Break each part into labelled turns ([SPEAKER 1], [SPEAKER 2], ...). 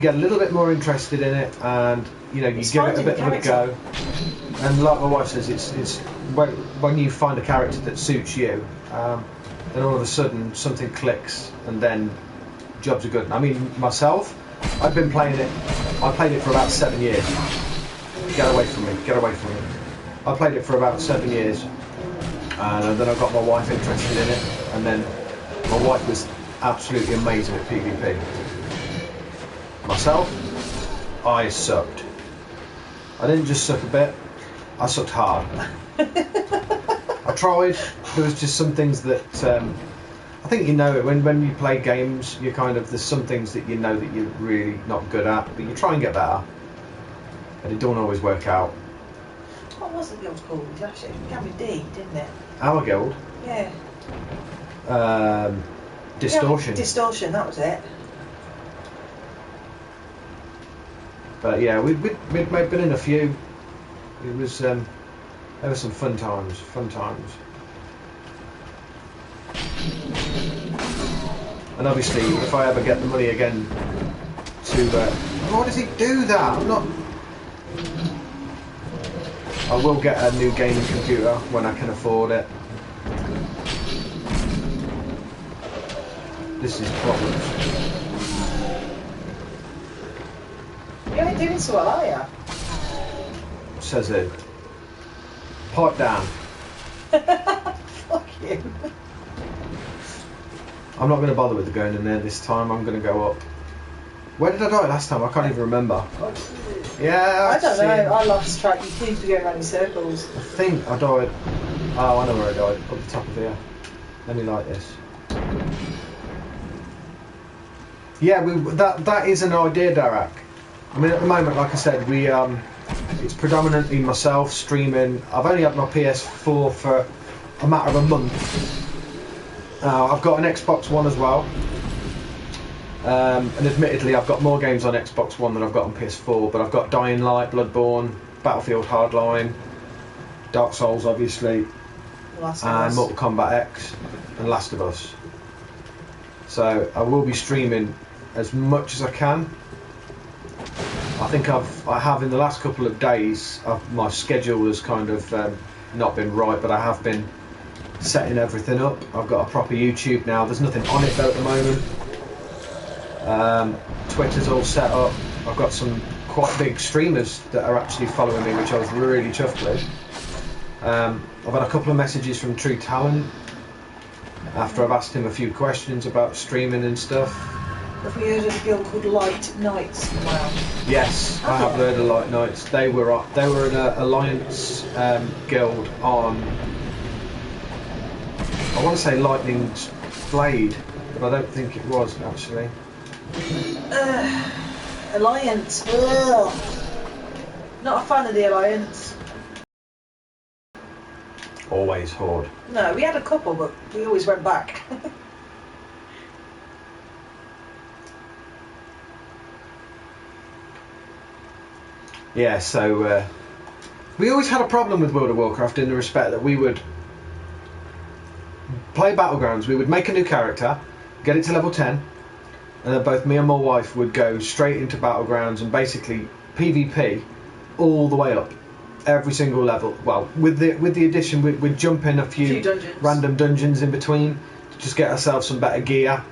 [SPEAKER 1] get a little bit more interested in it, and you know, you give it a bit of a go. And like my wife says, it's when you find a character that suits you, then all of a sudden something clicks, and then jobs are good. I mean, myself, I've been playing it. I played it for about 7 years. Get away from me! Get away from me! I played it for about 7 years, and then I got my wife interested in it, and then my wife was absolutely amazing at PvP. Myself, I sucked. I didn't just suck a bit, I sucked hard. I tried. There was just some things that I think you know it when you play games. You kind of, there's some things that you know that you're really not good at, but you try and get better, and it don't always work out.
[SPEAKER 2] What was the guild called? Actually, it began with D, didn't it?
[SPEAKER 1] Our guild.
[SPEAKER 2] Yeah.
[SPEAKER 1] Distortion.
[SPEAKER 2] Yeah, Distortion, that was it.
[SPEAKER 1] But yeah, we'd been in a few. It was there were some fun times. And obviously, if I ever get the money again to, why does he do that? I'm not. I will get a new gaming computer when I can afford it. This is problems.
[SPEAKER 2] You ain't doing so well, are you?
[SPEAKER 1] Says who? Pipe down.
[SPEAKER 2] Fuck you.
[SPEAKER 1] I'm not going to bother with the going in there this time. I'm going to go up. Where did I die last time? I can't even remember. Yeah,
[SPEAKER 2] I don't know. I lost track. You seem to be going around in circles.
[SPEAKER 1] I think I died. Oh, I know where I died. Up the top of here. Let me light this. Yeah, that is an idea, Derek. I mean, at the moment, like I said, it's predominantly myself streaming. I've only had my PS4 for a matter of a month. I've got an Xbox One as well. And admittedly, I've got more games on Xbox One than I've got on PS4, but I've got Dying Light, Bloodborne, Battlefield Hardline, Dark Souls, obviously, and Mortal Kombat X, and Last of Us. So I will be streaming as much as I can. I think I have in the last couple of days, my schedule has kind of not been right, but I have been setting everything up. I've got a proper YouTube now. There's nothing on it though at the moment. Twitter's all set up. I've got some quite big streamers that are actually following me, which I was really chuffed with. I've had a couple of messages from True Talent after I've asked him a few questions about streaming and stuff.
[SPEAKER 2] Have you heard of a guild called Light Knights? Wow.
[SPEAKER 1] Yes, I have heard of Light Knights. They were in an alliance guild on, I want to say Lightning's Blade, but I don't think it was actually.
[SPEAKER 2] Alliance. Ugh. Not a fan of the Alliance.
[SPEAKER 1] Always Horde.
[SPEAKER 2] No, we had a couple, but we always went back.
[SPEAKER 1] Yeah, so we always had a problem with World of Warcraft in the respect that we would play Battlegrounds, we would make a new character, get it to level 10, and then both me and my wife would go straight into Battlegrounds and basically PvP all the way up, every single level. Well, with the addition, we'd jump in a few random dungeons in between to just get ourselves some better gear.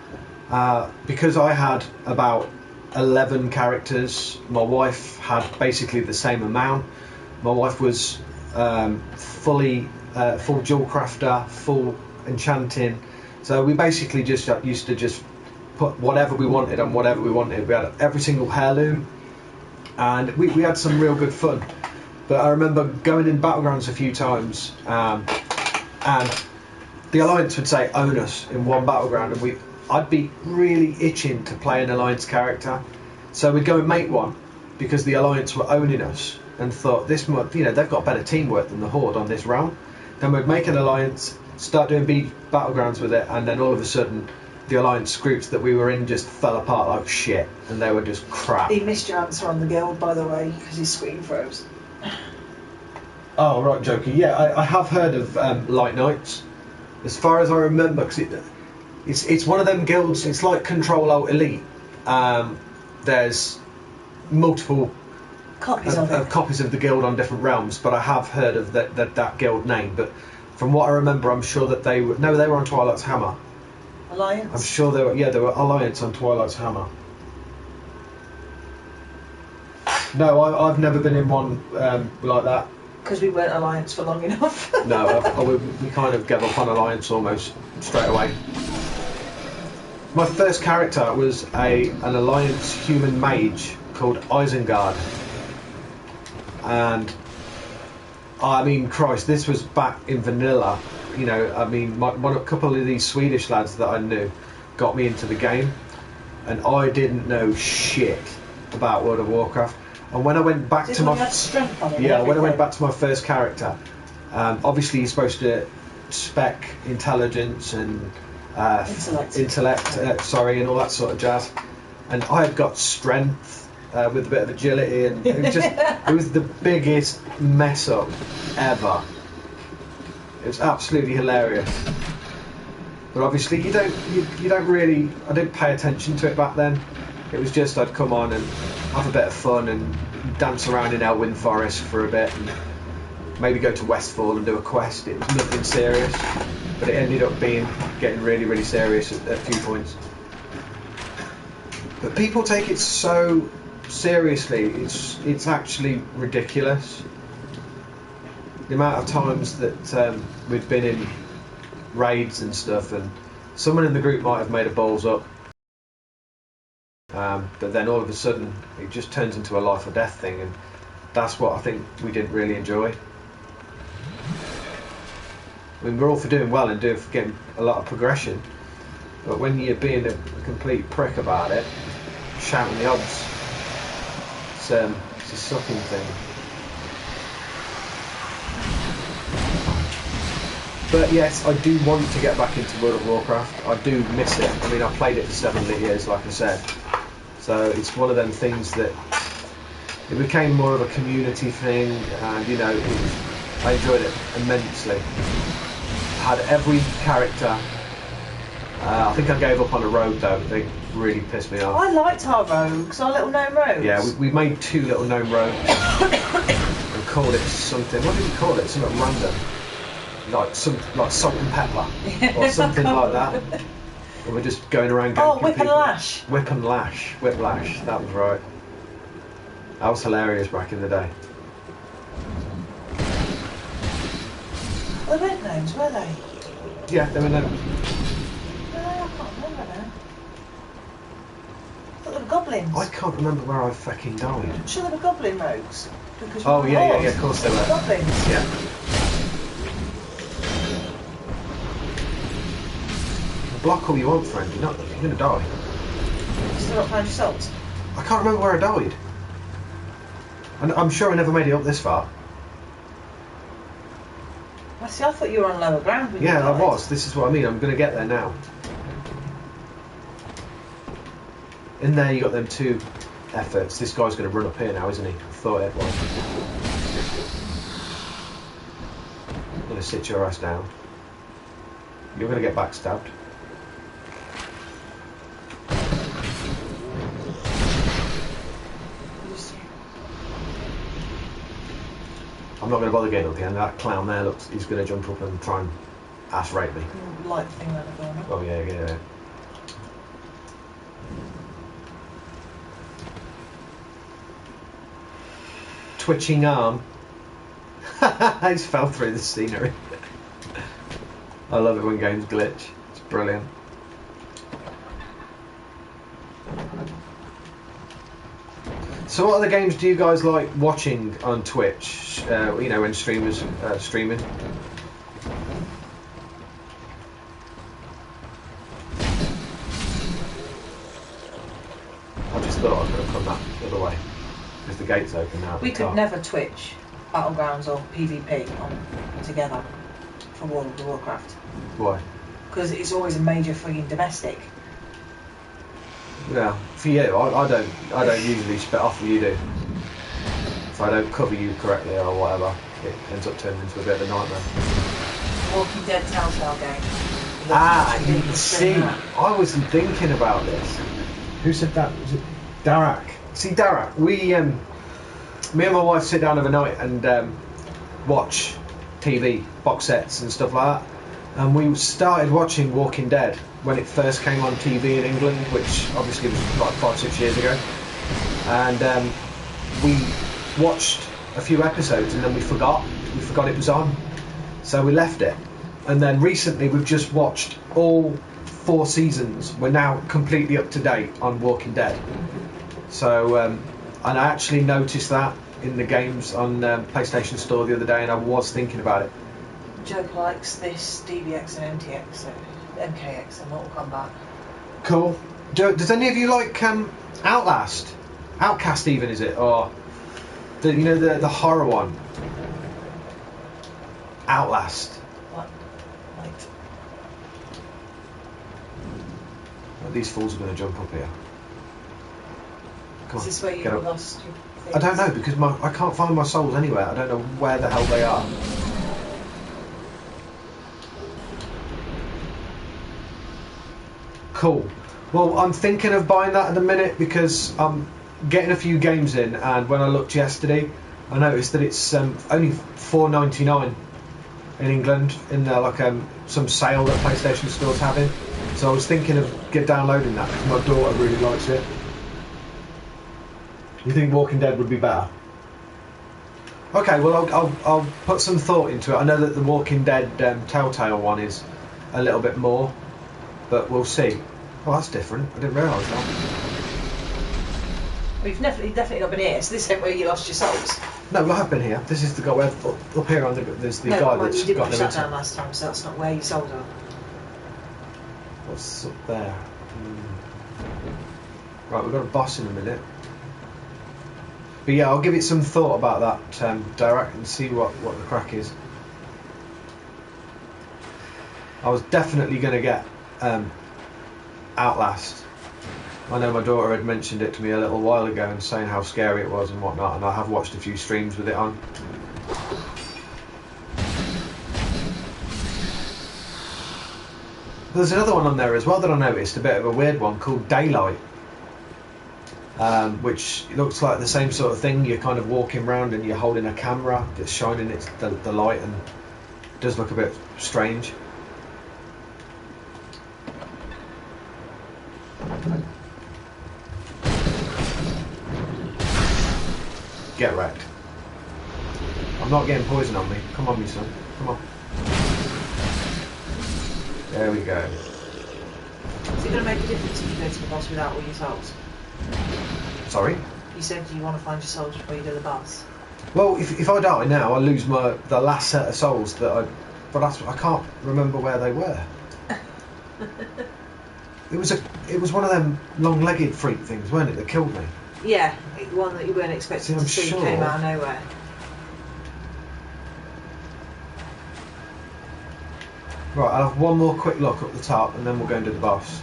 [SPEAKER 1] Because I had about 11 characters, my wife had basically the same amount. My wife was full jewel crafter, full enchanting, so we basically just used to just put whatever we wanted on whatever we wanted. We had every single heirloom, and we had some real good fun. But I remember going in Battlegrounds a few times, and the Alliance would say own us in one Battleground, and I'd be really itching to play an Alliance character, so we'd go and make one because the Alliance were owning us, and thought this month, you know, they've got better teamwork than the Horde on this realm. Then we'd make an Alliance, start doing Battlegrounds with it, and then all of a sudden the Alliance groups that we were in just fell apart like shit, and they were just crap.
[SPEAKER 2] He missed your answer on the guild, by the way, because his screen froze.
[SPEAKER 1] Oh right, joking. Yeah, I have heard of Light Knights, as far as I remember, because it's one of them guilds. It's like Control Alt Elite, there's multiple
[SPEAKER 2] Copies of it.
[SPEAKER 1] copies of the guild on different realms, but I have heard of that guild name. But from what I remember, I'm sure that they were on Twilight's Hammer.
[SPEAKER 2] Alliance?
[SPEAKER 1] I'm sure they were Alliance on Twilight's Hammer. No, I've never been in one like that.
[SPEAKER 2] Because we weren't Alliance for long enough.
[SPEAKER 1] No, we kind of gave up on Alliance almost straight away. My first character was an Alliance human mage called Isengard. And I mean, Christ, this was back in vanilla. You know, I mean, a couple of these Swedish lads that I knew got me into the game, and I didn't know shit about World of Warcraft. And when I went back to my when I went back to my first character, obviously you're supposed to spec intelligence and intellect, and all that sort of jazz. And I had got strength with a bit of agility, and it was the biggest mess up ever. It was absolutely hilarious. But obviously you don't really, I didn't pay attention to it back then. It was just I'd come on and have a bit of fun and dance around in Elwyn Forest for a bit and maybe go to Westfall and do a quest. It was nothing serious, but it ended up getting really, really serious at a few points. But people take it so seriously, it's actually ridiculous. The amount of times that we've been in raids and stuff, and someone in the group might have made a balls up, but then all of a sudden it just turns into a life or death thing, and that's what I think we didn't really enjoy. I mean, we're all for doing well and for getting a lot of progression, but when you're being a complete prick about it, shouting the odds, it's a sucking thing. But yes, I do want to get back into World of Warcraft. I do miss it. I mean, I played it for 7 years, like I said. So it's one of them things that it became more of a community thing, and you know, I enjoyed it immensely. Had every character. I think I gave up on a rogue though. They really pissed me off.
[SPEAKER 2] I liked our rogues, our little gnome rogues.
[SPEAKER 1] Yeah, we made 2 little gnome rogues and called it something. What did we call it? Something random. Like salt and pepper or something like that. And we're just going around ganking
[SPEAKER 2] Whip and
[SPEAKER 1] people.
[SPEAKER 2] Lash.
[SPEAKER 1] Whiplash, that was right. That was hilarious back in the day.
[SPEAKER 2] Well, they weren't gnomes, were they?
[SPEAKER 1] Yeah, they were gnomes.
[SPEAKER 2] No, I can't remember now. I thought they were goblins.
[SPEAKER 1] I can't remember where I fucking died.
[SPEAKER 2] I'm sure they were goblin rogues. Because
[SPEAKER 1] Yeah, of course they were.
[SPEAKER 2] Goblins.
[SPEAKER 1] Yeah. Block all you want, friend. You're going to die.
[SPEAKER 2] Still not found your salt?
[SPEAKER 1] I can't remember where I died. And I'm sure I never made it up this far.
[SPEAKER 2] I see. I thought you were on lower ground when you
[SPEAKER 1] Yeah, I
[SPEAKER 2] died.
[SPEAKER 1] was. This is what I mean. I'm going to get there now. In there, you got them 2 efforts. This guy's going to run up here now, isn't he? I thought it was. I'm going to sit your ass down. You're going to get backstabbed. I'm not going to bother getting up here, and that clown there looks, he's going to jump up and try and ass rape me.
[SPEAKER 2] Light the thing around the corner.
[SPEAKER 1] Oh yeah. Twitching arm. I just fell through the scenery. I love it when games glitch. It's brilliant. So what other games do you guys like watching on Twitch? You know, when streamers streaming. I just thought I was going to come that the other way because the gate's open now.
[SPEAKER 2] We could never Twitch Battlegrounds or PvP together for World of Warcraft.
[SPEAKER 1] Why?
[SPEAKER 2] Because it's always a major frigging domestic.
[SPEAKER 1] Yeah, for you, I don't usually spit off what you do. If I don't cover you correctly or whatever, it ends up turning into a bit of a nightmare.
[SPEAKER 2] Walking Dead Telltale game.
[SPEAKER 1] You can see. I wasn't thinking about this. Who said that? Was it Darak. See, Darak, me and my wife sit down overnight and watch TV, box sets and stuff like that. And we started watching Walking Dead when it first came on TV in England, which obviously was like 5-6 years ago. And we watched a few episodes and then we forgot it was on. So we left it. And then recently we've just watched all 4 seasons. We're now completely up to date on Walking Dead. So, and I actually noticed that in the games on PlayStation Store the other day, and I was thinking about it.
[SPEAKER 2] Joke likes this DBX and MTX, so MKX and Mortal Kombat.
[SPEAKER 1] Cool. Does any of you like Outlast? Outcast even, is it? Or the horror one? Outlast.
[SPEAKER 2] What? Right.
[SPEAKER 1] Well, these fools are going to jump up here. Come
[SPEAKER 2] Is
[SPEAKER 1] on,
[SPEAKER 2] this where you
[SPEAKER 1] get up.
[SPEAKER 2] lost your things?
[SPEAKER 1] I don't know, because I can't find my souls anywhere. I don't know where the hell they are. Cool. Well, I'm thinking of buying that at the minute because I'm getting a few games in, and when I looked yesterday, I noticed that it's only $4.99 in England in some sale that PlayStation Store's having. So I was thinking of downloading that because my daughter really likes it. You think Walking Dead would be better? Okay, well I'll put some thought into it. I know that the Walking Dead Telltale one is a little bit more, but we'll see. Oh, that's different. I didn't realise that.
[SPEAKER 2] Well, you've definitely not been here, so this ain't where you lost your souls.
[SPEAKER 1] No, I have been here. This is the guy where up here on there's the guy that's
[SPEAKER 2] you didn't
[SPEAKER 1] got
[SPEAKER 2] push
[SPEAKER 1] no
[SPEAKER 2] that down
[SPEAKER 1] internet.
[SPEAKER 2] last time, so that's not where your souls are.
[SPEAKER 1] What's up there? Right, we've got a boss in a minute. But yeah, I'll give it some thought about that direct and see what the crack is. I was definitely going to get Outlast. I know my daughter had mentioned it to me a little while ago and saying how scary it was and whatnot, and I have watched a few streams with it on. There's another one on there as well that I noticed, a bit of a weird one called Daylight, which looks like the same sort of thing. You're kind of walking around and you're holding a camera that's shining the light, and it does look a bit strange. Get wrecked. I'm not getting poison on me. Come on, me son. Come on. There we go.
[SPEAKER 2] Is it going to make a difference if you go to the boss without all your souls?
[SPEAKER 1] Sorry?
[SPEAKER 2] You said you want to find your souls before you do the boss.
[SPEAKER 1] Well, if I die now, I lose the last set of souls that but I can't remember where they were. It was one of them long-legged freak things, weren't it, that killed me?
[SPEAKER 2] Yeah, one that you weren't expecting to see came out of nowhere.
[SPEAKER 1] Right, I'll have one more quick look up the top and then we'll go and do the boss.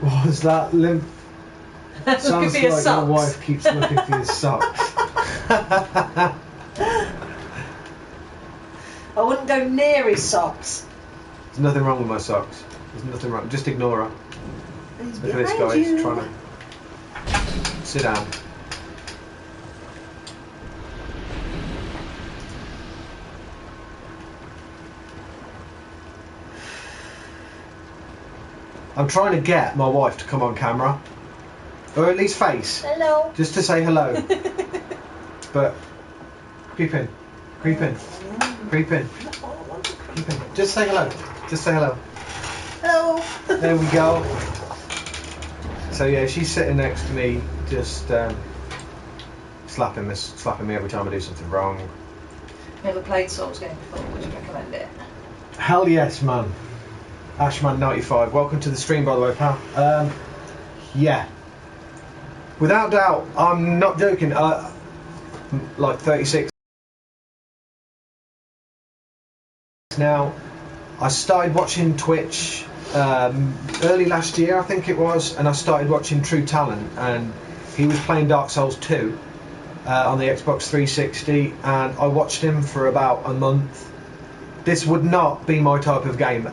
[SPEAKER 1] What was that, Limp? Sounds like your wife keeps looking for your socks.
[SPEAKER 2] I wouldn't go near his socks.
[SPEAKER 1] There's nothing wrong with my socks. There's nothing wrong. Just ignore her.
[SPEAKER 2] He's
[SPEAKER 1] Look at this guy. He's trying to sit down. I'm trying to get my wife to come on camera, or at least face.
[SPEAKER 2] Hello.
[SPEAKER 1] Just to say hello. But creep in, creep in, creep in, creep in. Just say hello. Just say hello.
[SPEAKER 2] Hello.
[SPEAKER 1] There we go. So yeah, she's sitting next to me, just slapping me every time I do something wrong.
[SPEAKER 2] Never played Souls game before. Would you recommend it?
[SPEAKER 1] Hell yes, man. Ashman95, welcome to the stream, by the way, pal. Yeah, without doubt, I'm not joking. Like 36 now. I started watching Twitch early last year, I think it was, and I started watching True Talent, and he was playing Dark Souls 2 on the Xbox 360, and I watched him for about a month. This would not be my type of game